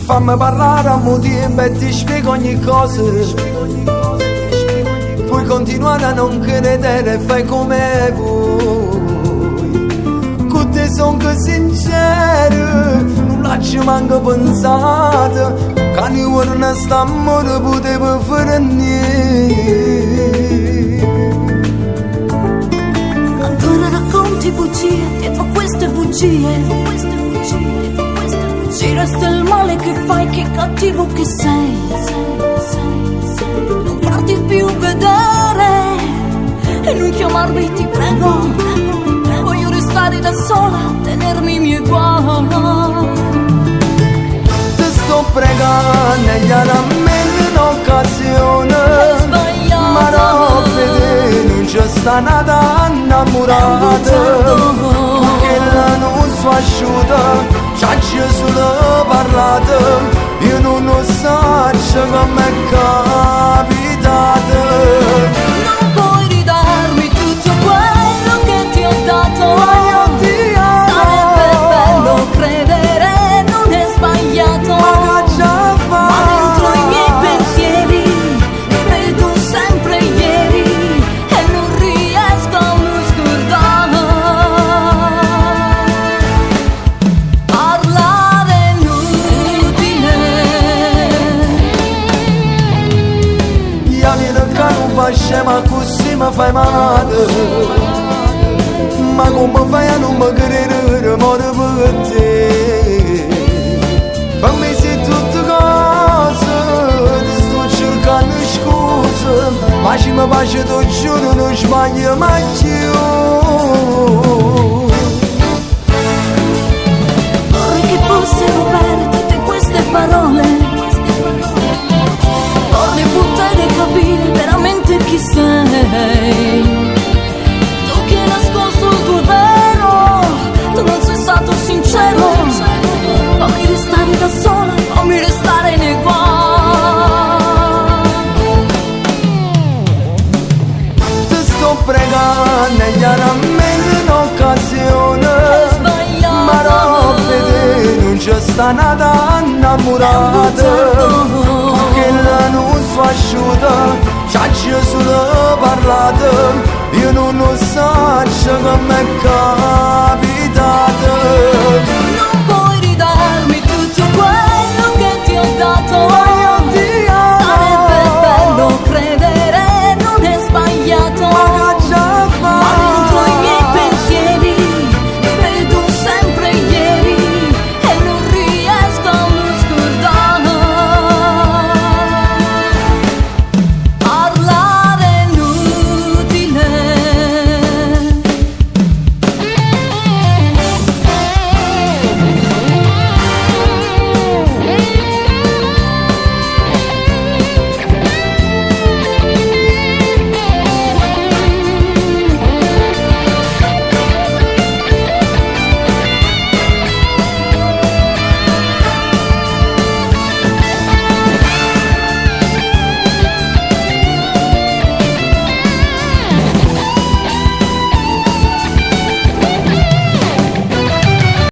Fammi parlare a mo' tempo e ti spiego ogni cosa. Puoi continuare a non credere, fai come vuoi. Con te son che sincero, non lascio manco pensato che noi non stiamo non potevo fare niente. Ancora racconti bugie dietro queste bugie. Ci resta il male che fai, che cattivo che sei. Non farti più vedere e non chiamarmi, ti prego. Voglio restare da sola, tenermi i miei guai. Ti sto pregando e chiaramente un'occasione, ma no, vedi, non c'è sta nata innamorata, che la non so asciutta. C'è solo parlato, io non lo so come è capitato. Non puoi ridarmi tutto quello che ti ho dato. Ma io ti amo. Sarebbe bello credere, non è sbagliato. Ma che già fa? Ma dentro i miei pensieri vedo sempre ieri e non riesco a non scordare. Ma così mi fai male, ma come fai a non mi credere amore per te? Fammi se tutte cose, ti sto cercando scuse, ma ci mi piace, ti giuro, non sbaglio mai più. Vorrei che fossero vere tutte queste parole, vorrei poter capire veramente chi sei. Tu che hai nascosto il tuo vero, tu non sei stato sincero. Fammi restare da sola, fammi restare nei guai. Ti sto pregando e chiaramente un'occasione, ma no, vedi, non c'è sta nata innamorata, che la non so asciutta. C'è solo parlato, io non lo so come è capitato.